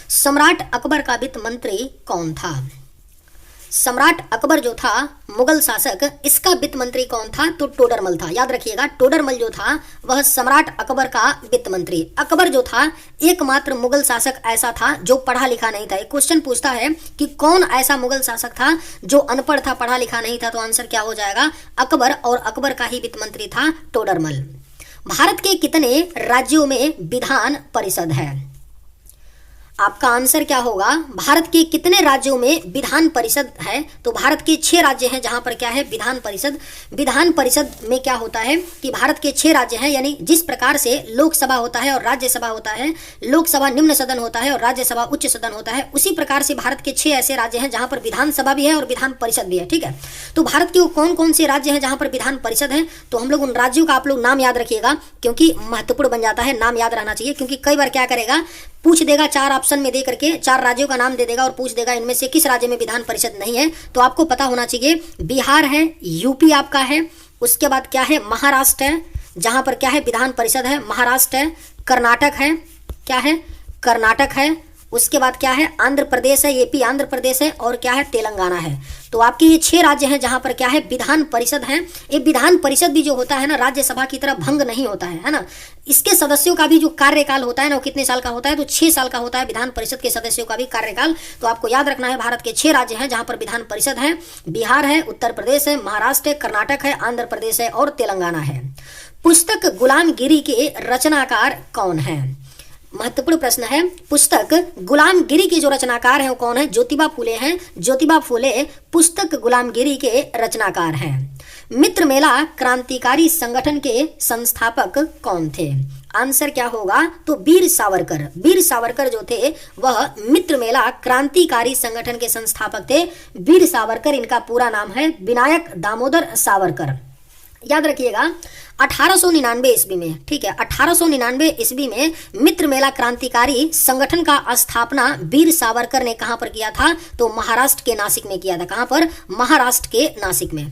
सम्राट अकबर का वित्त मंत्री कौन था? सम्राट अकबर जो था मुगल शासक, इसका वित्त मंत्री कौन था? तो टोडरमल था। याद रखिएगा, टोडरमल जो था वह सम्राट अकबर का वित्त मंत्री। अकबर जो था एकमात्र मुगल शासक ऐसा था जो पढ़ा लिखा नहीं था। एक क्वेश्चन पूछता है कि कौन ऐसा मुगल शासक था जो अनपढ़ था, पढ़ा लिखा नहीं था, तो आंसर क्या हो जाएगा? अकबर, और अकबर का ही वित्त मंत्री था टोडरमल। भारत के कितने राज्यों में विधान परिषद है? आपका आंसर क्या होगा? भारत के कितने राज्यों में विधान परिषद है? तो भारत के 6 राज्य हैं जहां पर क्या है? विधान परिषद। विधान परिषद में क्या होता है कि भारत के 6 राज्य हैं, यानी जिस प्रकार से लोकसभा होता है और राज्यसभा होता है, लोकसभा निम्न सदन होता है और राज्यसभा उच्च सदन होता है, उसी प्रकार से भारत के 6 ऐसे राज्य हैं जहां पर विधानसभा भी है और विधान परिषद भी है। ठीक है, तो भारत के वो कौन कौन से राज्य हैं जहां पर विधान परिषद है? तो हम लोग उन राज्यों का आप लोग नाम याद रखिएगा, क्योंकि महत्वपूर्ण बन जाता है, नाम याद रहना चाहिए। क्योंकि कई बार क्या करेगा, पूछ देगा 4 ऑप्शन में दे करके 4 राज्यों का नाम दे देगा और पूछ देगा इनमें से किस राज्य में विधान परिषद नहीं है। तो आपको पता होना चाहिए, बिहार है, यूपी आपका है, उसके बाद क्या है? महाराष्ट्र है जहां पर क्या है? विधान परिषद है, महाराष्ट्र है। कर्नाटक है, क्या है? कर्नाटक है। उसके बाद क्या है? आंध्र प्रदेश है, एपी आंध्र प्रदेश है, और क्या है? तेलंगाना है। तो आपके ये 6 राज्य हैं जहां पर क्या है? विधान परिषद है। ये विधान परिषद भी जो होता है ना, राज्यसभा की तरह भंग नहीं होता है ना। इसके सदस्यों का भी जो कार्यकाल होता है ना, वो कितने साल का होता है? तो 6 साल का होता है विधान परिषद के सदस्यों का भी कार्यकाल। तो आपको याद रखना है, भारत के 6 राज्य हैं जहां पर विधान परिषद है। बिहार है, उत्तर प्रदेश है, महाराष्ट्र है, कर्नाटक है, आंध्र प्रदेश है और तेलंगाना है। पुस्तक गुलामगिरी के रचनाकार कौन है? महत्वपूर्ण प्रश्न है। पुस्तक गुलामगिरी के जो रचनाकार हैं वो कौन है? ज्योतिबा फूले हैं। ज्योतिबा फूले पुस्तक गुलामगिरी के रचनाकार हैं। मित्र मेला क्रांतिकारी संगठन के संस्थापक कौन थे? आंसर क्या होगा? तो वीर सावरकर। वीर सावरकर जो थे वह मित्र मेला क्रांतिकारी संगठन के संस्थापक थे। वीर सावरकर, इनका पूरा नाम है विनायक दामोदर सावरकर। याद रखिएगा, 1899 ईस्वी में, ठीक है, 1899 ईस्वी में मित्र मेला क्रांतिकारी संगठन का स्थापना वीर सावरकर ने कहां पर किया था? तो महाराष्ट्र के नासिक में किया था। कहां पर? महाराष्ट्र के नासिक में।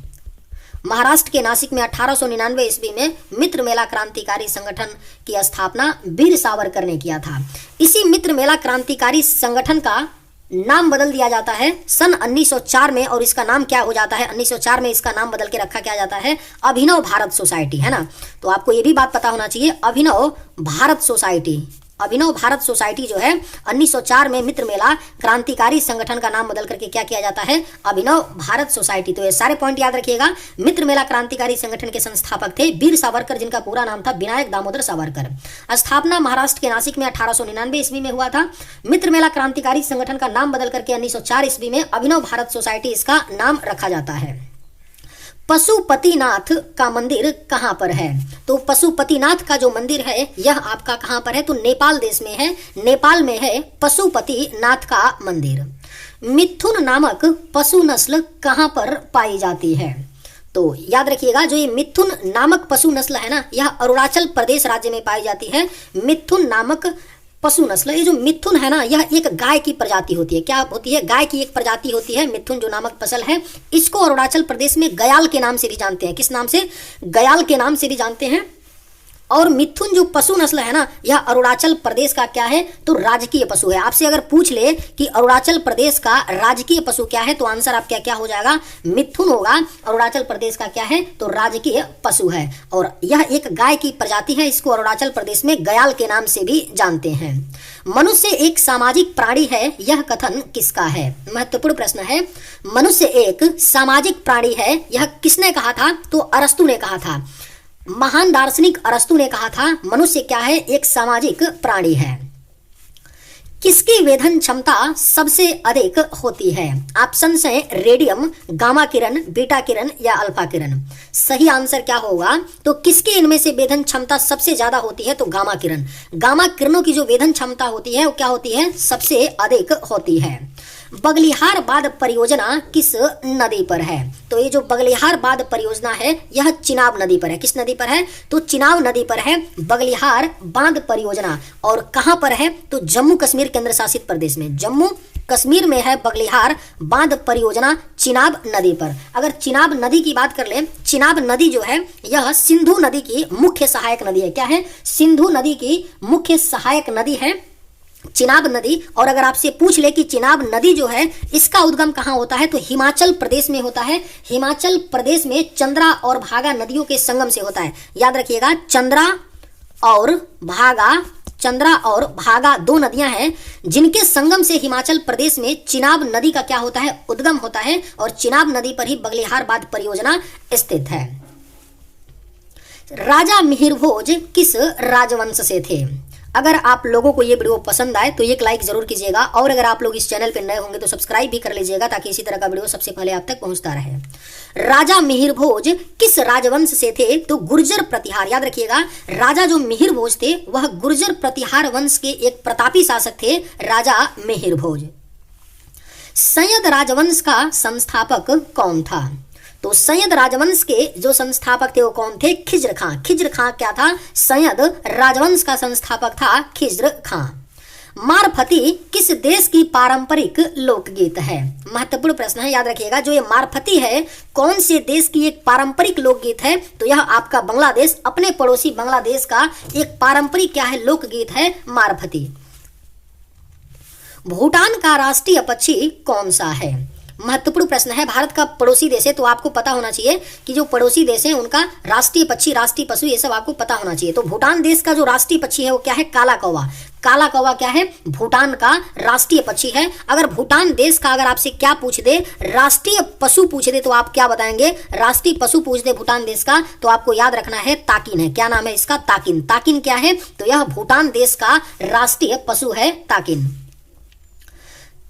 महाराष्ट्र के नासिक में 1899 ईस्वी में मित्र मेला क्रांतिकारी संगठन की स्थापना वीर सावरकर ने किया था। इसी मित्र मेला क्रांतिकारी संगठन का नाम बदल दिया जाता है सन 1904 में, और इसका नाम क्या हो जाता है? 1904 में इसका नाम बदल के रखा क्या जाता है? अभिनव भारत सोसाइटी, है ना। तो आपको ये भी बात पता होना चाहिए, अभिनव भारत सोसाइटी। अभिनव भारत सोसाइटी जो है 1904 में मित्र मेला क्रांतिकारी संगठन का नाम बदल करके क्या किया जाता है? अभिनव भारत सोसाइटी। तो ये सारे पॉइंट याद रखिएगा। मित्र मेला क्रांतिकारी संगठन के संस्थापक थे वीर सावरकर, जिनका पूरा नाम था विनायक दामोदर सावरकर। स्थापना महाराष्ट्र के नासिक में 1899 ईस्वी में हुआ था। मित्र मेला क्रांतिकारी संगठन का नाम बदल करके 1904 ईस्वी में अभिनव भारत सोसाइटी इसका नाम रखा जाता है। पशुपतिनाथ का मंदिर कहाँ पर है? तो पशुपतिनाथ का जो मंदिर है यह आपका कहाँ पर है? तो नेपाल देश में है। नेपाल में है पशुपतिनाथ का मंदिर। मिथुन नामक पशु नस्ल कहाँ पर पाई जाती है? तो याद रखिएगा, जो ये मिथुन नामक पशु नस्ल है ना, यह अरुणाचल प्रदेश राज्य में पाई जाती है। मिथुन नामक पशु नस्ल, ये जो मिथुन है ना, यह एक गाय की प्रजाति होती है। क्या होती है? गाय की एक प्रजाति होती है मिथुन, जो नामक फसल है। इसको अरुणाचल प्रदेश में गयाल के नाम से भी जानते हैं। किस नाम से? गयाल के नाम से भी जानते हैं। और मिथुन जो पशु नस्ल है ना, यह अरुणाचल प्रदेश का क्या है? तो राजकीय पशु है। आपसे अगर पूछ ले कि अरुणाचल प्रदेश का राजकीय पशु क्या है, तो आंसर आपका क्या हो जाएगा? मिथुन होगा। अरुणाचल प्रदेश का क्या है? तो राजकीय पशु है, और यह एक गाय की प्रजाति है। इसको अरुणाचल प्रदेश में गयाल के नाम से भी जानते हैं। मनुष्य एक सामाजिक प्राणी है, यह कथन किसका है? महत्वपूर्ण प्रश्न है। मनुष्य एक सामाजिक प्राणी है, यह किसने कहा था? तो अरस्तु ने कहा था। महान दार्शनिक अरस्तु ने कहा था मनुष्य क्या है? एक सामाजिक प्राणी है। किसकी वेधन क्षमता सबसे अधिक होती है? ऑप्शन है रेडियम, गामा किरण, बीटा किरण या अल्फा किरण। सही आंसर क्या होगा? तो किसके इनमें से वेधन क्षमता सबसे ज्यादा होती है? तो गामा किरण। गामा किरणों की जो वेधन क्षमता होती है वो क्या होती है? सबसे अधिक होती है। बगलिहार बांध परियोजना किस नदी पर है? तो ये जो बगलिहार बांध परियोजना है यह चिनाब नदी पर है। किस नदी पर है? तो चिनाब नदी पर है बगलिहार बांध परियोजना। और कहां पर है? तो जम्मू कश्मीर केंद्र शासित प्रदेश में, जम्मू कश्मीर में है बगलिहार बांध परियोजना चिनाब नदी पर। अगर चिनाब नदी की बात कर ले, चिनाब नदी जो है यह सिंधु नदी की मुख्य सहायक नदी है। क्या है? सिंधु नदी की मुख्य सहायक नदी है। चिनाब नदी। और अगर आपसे पूछ ले कि चिनाब नदी जो है इसका उद्गम कहाँ होता है, तो हिमाचल प्रदेश में होता है। हिमाचल प्रदेश में चंद्रा और भागा नदियों के संगम से होता है। याद रखिएगा, चंद्रा और भागा दो नदियां हैं जिनके संगम से हिमाचल प्रदेश में चिनाब नदी का क्या होता है, उद्गम होता है। और चिनाब नदी पर ही बगलिहार बांध परियोजना स्थित है। राजा मिहिर भोज किस राजवंश से थे? अगर आप लोगों को ये वीडियो पसंद आए तो एक लाइक जरूर कीजिएगा, और अगर आप लोग इस चैनल पर नए होंगे तो सब्सक्राइब भी कर लीजिएगा ताकि इसी तरह का वीडियो सबसे पहले आप तक पहुंचता रहे। राजा मिहिर भोज किस राजवंश से थे? तो गुर्जर प्रतिहार। याद रखिएगा, राजा जो मिहिर भोज थे वह गुर्जर प्रतिहार वंश के एक प्रतापी शासक थे, राजा मिहिर भोज। सैयद राजवंश का संस्थापक कौन था? तो सैयद राजवंश के जो संस्थापक थे वो कौन थे? खिज्र खां। खिज्र खां क्या था? सैयद राजवंश का संस्थापक था खिज्र खां। मारफती किस देश की पारंपरिक लोकगीत है? महत्वपूर्ण प्रश्न है, याद रखिएगा। जो ये मारफती है कौन से देश की एक पारंपरिक लोकगीत है? तो यह आपका बांग्लादेश, अपने पड़ोसी बांग्लादेश का एक पारंपरिक क्या है, लोकगीत है मारफती। भूटान का राष्ट्रीय पक्षी कौन सा है? महत्वपूर्ण प्रश्न है। भारत का पड़ोसी देश है तो आपको पता होना चाहिए कि जो पड़ोसी देश है उनका राष्ट्रीय पक्षी, राष्ट्रीय पशु, ये सब आपको पता होना चाहिए। तो भूटान देश का जो राष्ट्रीय पक्षी है वो क्या है? काला कौवा। काला कौवा क्या है? भूटान का राष्ट्रीय पक्षी है। अगर भूटान देश का अगर आपसे क्या पूछ दे, राष्ट्रीय पशु पूछ दे, तो आप क्या बताएंगे? राष्ट्रीय पशु पूछ दे भूटान देश का तो आपको याद रखना है ताकिन है। क्या नाम है इसका? ताकिन। ताकिन क्या है? तो यह भूटान देश का राष्ट्रीय पशु है, ताकिन।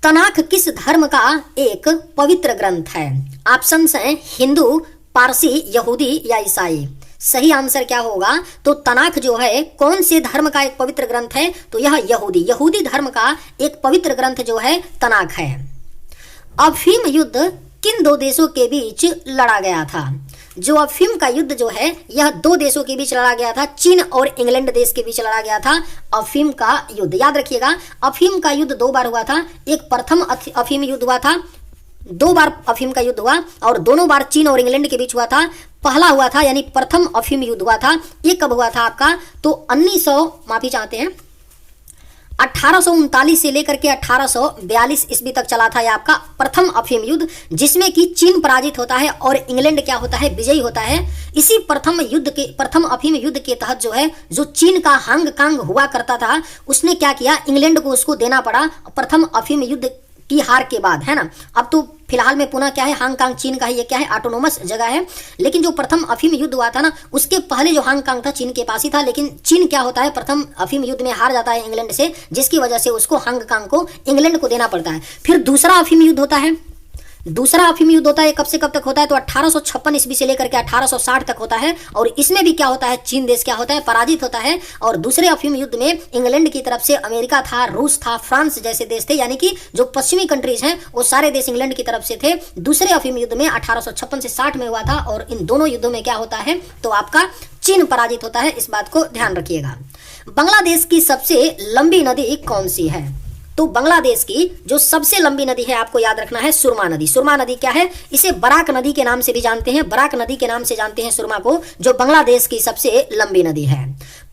तनाख किस धर्म का एक पवित्र ग्रंथ है? ऑप्शंस हैं हिंदू, पारसी, यहूदी या ईसाई। सही आंसर क्या होगा? तो तनाख जो है कौन से धर्म का एक पवित्र ग्रंथ है? तो यह यहूदी धर्म का एक पवित्र ग्रंथ जो है तनाख है। अफीम युद्ध किन दो देशों के बीच लड़ा गया था? जो अफीम का युद्ध जो है यह दो देशों के बीच लड़ा गया था, चीन और इंग्लैंड देश के बीच लड़ा गया था अफीम का युद्ध। याद रखिएगा, अफीम का युद्ध दो बार हुआ था। एक प्रथम अफीम युद्ध हुआ था, दो बार अफीम का युद्ध हुआ, और दोनों बार चीन और इंग्लैंड के बीच हुआ था। पहला हुआ था यानी प्रथम अफीम युद्ध हुआ था, ये कब हुआ था आपका? तो 1839 से लेकर के 1842 ईस्वी तक चला था यह आपका प्रथम अफीम युद्ध, जिसमें कि चीन पराजित होता है और इंग्लैंड क्या होता है? विजयी होता है। इसी प्रथम अफीम युद्ध के तहत जो है, जो चीन का हांगकांग हुआ करता था उसने क्या किया? इंग्लैंड को उसको देना पड़ा प्रथम अफीम युद्ध की हार के बाद, है ना। अब तो फिलहाल में पुनः क्या है, हांगकांग चीन का ही ये क्या है, ऑटोनोमस जगह है। लेकिन जो प्रथम अफीम युद्ध हुआ था ना, उसके पहले जो हांगकांग था चीन के पास ही था। लेकिन चीन क्या होता है, प्रथम अफीम युद्ध में हार जाता है इंग्लैंड से, जिसकी वजह से उसको हांगकांग को इंग्लैंड को देना पड़ता है। फिर दूसरा अफीम युद्ध होता है। दूसरा अफीम युद्ध होता है, कब से कब तक होता है? तो 1856 ईस्वी से लेकर के 1860 तक होता है। और इसमें भी क्या होता है? चीन देश क्या होता है? पराजित होता है। और दूसरे अफीम युद्ध में इंग्लैंड की तरफ से अमेरिका था, रूस था, फ्रांस जैसे देश थे, यानी कि जो पश्चिमी कंट्रीज हैं वो सारे देश इंग्लैंड की तरफ से थे। दूसरे अफीम युद्ध में 1856 से 60 में हुआ था। और इन दोनों युद्धों में क्या होता है? तो आपका चीन पराजित होता है। इस बात को ध्यान रखिएगा। बांग्लादेश की सबसे लंबी नदी कौन सी है? तो बांग्लादेश की जो सबसे लंबी नदी है आपको याद रखना है सुरमा नदी। सुरमा नदी क्या है? इसे बराक नदी के नाम से भी जानते हैं। बराक नदी के नाम से जानते हैं सुरमा को, जो बांग्लादेश की सबसे लंबी नदी है।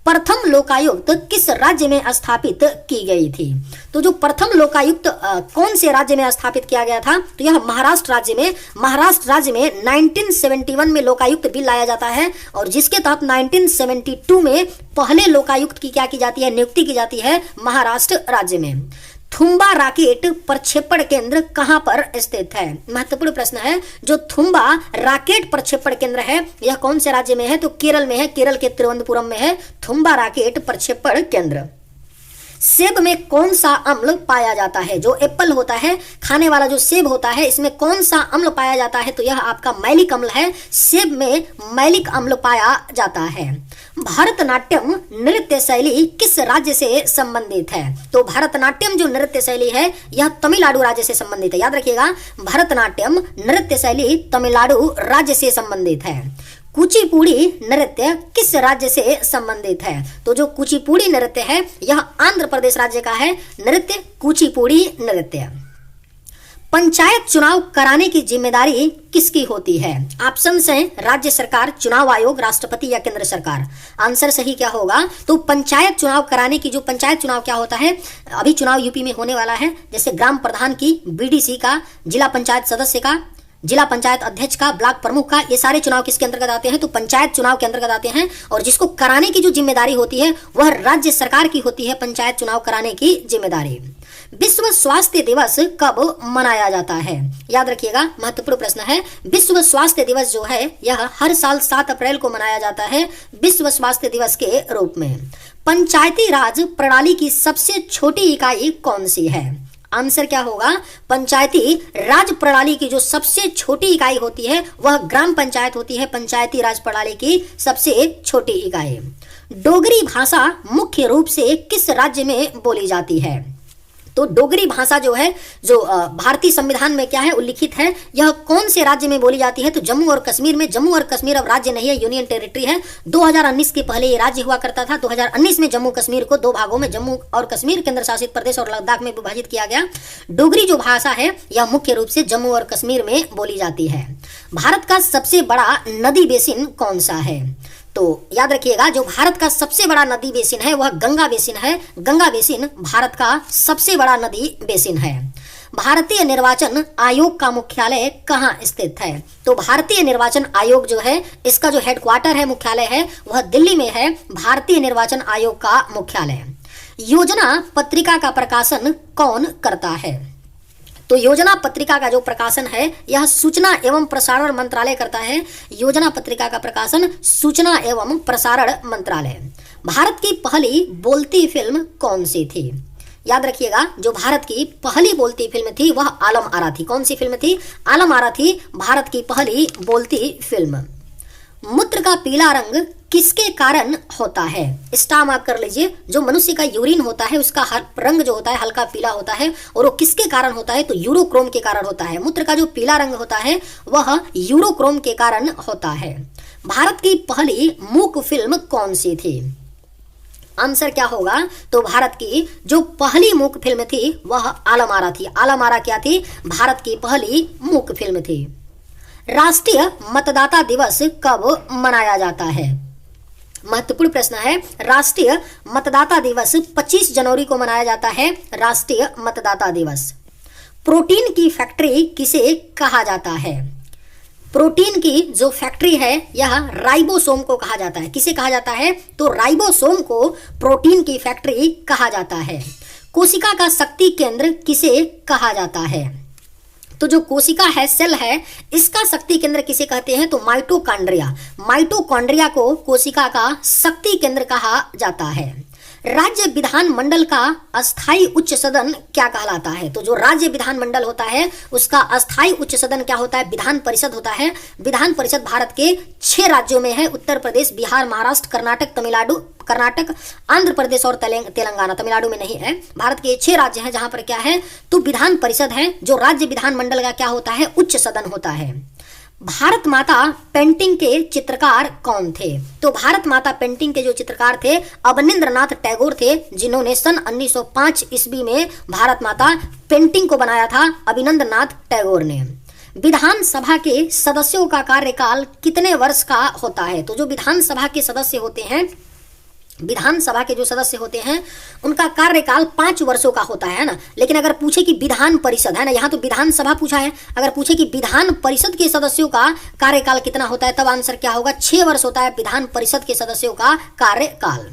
प्रथम लोकायुक्त किस राज्य में स्थापित की गई थी? तो जो प्रथम लोकायुक्त कौन से राज्य में स्थापित किया गया था? तो यह महाराष्ट्र राज्य में। महाराष्ट्र राज्य में 1971 में लोकायुक्त बिल लाया जाता है, और जिसके तहत 1972 में पहले लोकायुक्त की क्या की जाती है? नियुक्ति की जाती है महाराष्ट्र राज्य में। थुम्बा रॉकेट प्रक्षेपण केंद्र कहां पर स्थित है? महत्वपूर्ण प्रश्न है। जो थुम्बा रॉकेट प्रक्षेपण केंद्र है यह कौन से राज्य में है? तो केरल में है। केरल के तिरुवनंतपुरम में है थुम्बा रॉकेट प्रक्षेपण केंद्र। सेब में कौन सा अम्ल पाया जाता है? जो एप्पल होता है, खाने वाला जो सेब होता है, इसमें कौन सा अम्ल पाया जाता है? तो यह आपका मैलिक अम्ल है। सेब में मैलिक अम्ल पाया जाता है। भरतनाट्यम नृत्य शैली किस राज्य से संबंधित है? तो भरतनाट्यम जो नृत्य शैली है यह तमिलनाडु राज्य से संबंधित है। याद रखिएगा, भरतनाट्यम नृत्य शैली तमिलनाडु राज्य से संबंधित है। कुचिपुड़ी नृत्य किस राज्य से संबंधित है? तो जो कुचिपुड़ी नृत्य है यह आंध्र प्रदेश राज्य का है नृत्य, कुचिपुड़ी नृत्य। पंचायत चुनाव कराने की जिम्मेदारी किसकी होती है? ऑप्शंस हैं राज्य सरकार, चुनाव आयोग, राष्ट्रपति या केंद्र सरकार। आंसर सही क्या होगा? तो पंचायत चुनाव कराने की, जो पंचायत चुनाव क्या होता है, अभी चुनाव यूपी में होने वाला है, जैसे ग्राम प्रधान की, बीडीसी का, जिला पंचायत सदस्य का, जिला पंचायत अध्यक्ष का, ब्लॉक प्रमुख का, ये सारे चुनाव किसके अंतर्गत आते हैं? तो पंचायत चुनाव के अंतर्गत आते हैं। और जिसको कराने की जो जिम्मेदारी होती है वह राज्य सरकार की होती है, पंचायत चुनाव कराने की जिम्मेदारी। विश्व स्वास्थ्य दिवस कब मनाया जाता है? याद रखिएगा, महत्वपूर्ण प्रश्न है। विश्व स्वास्थ्य दिवस जो है यह हर साल 7 अप्रैल को मनाया जाता है, विश्व स्वास्थ्य दिवस के रूप में। पंचायती राज प्रणाली की सबसे छोटी इकाई कौन सी है? आंसर क्या होगा? पंचायती राज प्रणाली की जो सबसे छोटी इकाई होती है वह ग्राम पंचायत होती है, पंचायती राज प्रणाली की सबसे छोटी इकाई। डोगरी भाषा मुख्य रूप से किस राज्य में बोली जाती है? तो डोगरी भाषा जो है, जो भारतीय संविधान में क्या है उल्लिखित है, यह कौन से राज्य में बोली जाती है? तो जम्मू और कश्मीर में। जम्मू और कश्मीर अब राज्य नहीं है, यूनियन टेरिटरी है। 2019 के पहले ये राज्य हुआ करता था। 2019 में जम्मू कश्मीर को 2 भागों में, जम्मू और कश्मीर केंद्र शासित प्रदेश और लद्दाख में विभाजित किया गया। डोगरी जो भाषा है यह मुख्य रूप से जम्मू और कश्मीर में बोली जाती है। भारत का सबसे बड़ा नदी बेसिन कौन सा है? तो याद रखिएगा, जो भारत का सबसे बड़ा नदी बेसिन है वह गंगा बेसिन है। गंगा बेसिन भारत का सबसे बड़ा नदी बेसिन है। भारतीय निर्वाचन आयोग का मुख्यालय कहाँ स्थित है? तो भारतीय निर्वाचन आयोग जो है इसका जो हेडक्वार्टर है, मुख्यालय है, वह दिल्ली में है। भारतीय निर्वाचन आयोग का मुख्यालय। योजना पत्रिका का प्रकाशन कौन करता है? तो योजना पत्रिका का जो प्रकाशन है यह सूचना एवं प्रसारण मंत्रालय करता है। योजना पत्रिका का प्रकाशन सूचना एवं प्रसारण मंत्रालय। भारत की पहली बोलती फिल्म कौन सी थी? याद रखिएगा, जो भारत की पहली बोलती फिल्म थी वह आलम आरा थी। कौन सी फिल्म थी? आलम आरा थी भारत की पहली बोलती फिल्म। मूत्र का पीला रंग किसके कारण होता है? स्टार मार्क कर लीजिए। जो मनुष्य का यूरिन होता है उसका रंग जो होता है हल्का पीला होता है, और वो किसके कारण होता है? तो यूरोक्रोम के कारण होता है। मूत्र का जो पीला रंग होता है वह यूरोक्रोम के कारण होता है। भारत की पहली मूक फिल्म कौन सी थी? आंसर क्या होगा? तो भारत की जो पहली मूक फिल्म थी वह आलम आरा थी। आलम आरा क्या थी? भारत की पहली मूक फिल्म थी। राष्ट्रीय मतदाता दिवस कब मनाया जाता है? महत्वपूर्ण प्रश्न है। राष्ट्रीय मतदाता दिवस 25 जनवरी को मनाया जाता है, राष्ट्रीय मतदाता दिवस। प्रोटीन की फैक्ट्री किसे कहा जाता है? प्रोटीन की जो फैक्ट्री है यह राइबोसोम को कहा जाता है। किसे कहा जाता है? तो राइबोसोम को प्रोटीन की फैक्ट्री कहा जाता है। कोशिका का शक्ति केंद्र किसे कहा जाता है? तो जो कोशिका है, सेल है, इसका शक्ति केंद्र किसे कहते हैं? तो माइटोकॉन्ड्रिया। माइटोकॉन्ड्रिया को कोशिका का शक्ति केंद्र कहा जाता है। राज्य विधान मंडल का अस्थाई उच्च सदन क्या कहलाता है? तो जो राज्य विधान मंडल होता है उसका अस्थाई उच्च सदन क्या होता है? विधान परिषद होता है। विधान परिषद भारत के 6 राज्यों में है, उत्तर प्रदेश, बिहार, महाराष्ट्र, कर्नाटक, आंध्र प्रदेश और तेलंगाना। तमिलनाडु में नहीं है। भारत के 6 राज्य हैं जहां पर क्या है? तो विधान परिषद है, जो राज्य विधान मंडल का क्या होता है? उच्च सदन होता है। भारत माता पेंटिंग के चित्रकार कौन थे? तो भारत माता पेंटिंग के जो चित्रकार थे अवनींद्रनाथ टैगोर थे, जिन्होंने सन 1905 ईस्वी में भारत माता पेंटिंग को बनाया था, अवनींद्रनाथ टैगोर ने। विधानसभा के सदस्यों का कार्यकाल कितने वर्ष का होता है? तो जो विधानसभा के सदस्य होते हैं, विधानसभा के जो सदस्य होते हैं उनका कार्यकाल 5 वर्षों का होता है ना। लेकिन अगर पूछे कि विधान परिषद है ना, यहाँ तो विधानसभा पूछा है, अगर पूछे कि विधान परिषद के सदस्यों का कार्यकाल कितना होता है, तब आंसर क्या होगा? 6 वर्ष होता है विधान परिषद के सदस्यों का कार्यकाल।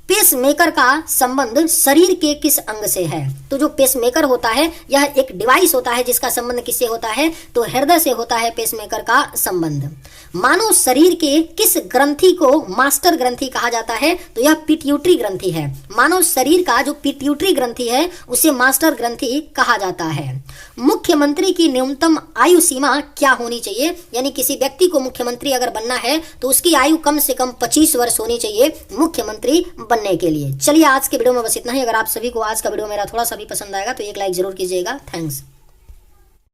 पेसमेकर का संबंध शरीर के किस अंग से है? तो जो पेसमेकर होता है यह एक डिवाइस होता है जिसका संबंध किससे होता है? तो हृदय से होता है पेसमेकर का संबंध। मानव शरीर के किस ग्रंथि को मास्टर ग्रंथि कहा जाता है? तो यह पिट्यूटरी ग्रंथि है। मानव शरीर का जो पिट्यूटरी ग्रंथि है उसे मास्टर ग्रंथि कहा जाता है। मुख्यमंत्री की न्यूनतम आयु सीमा क्या होनी चाहिए? यानी किसी व्यक्ति को मुख्यमंत्री अगर बनना है तो उसकी आयु कम से कम 25 वर्ष होनी चाहिए मुख्यमंत्री बनने के लिए। चलिए आज के वीडियो में बस इतना ही। अगर आप सभी को आज का वीडियो मेरा थोड़ा सा भी पसंद आएगा तो एक लाइक जरूर कीजिएगा। थैंक्स।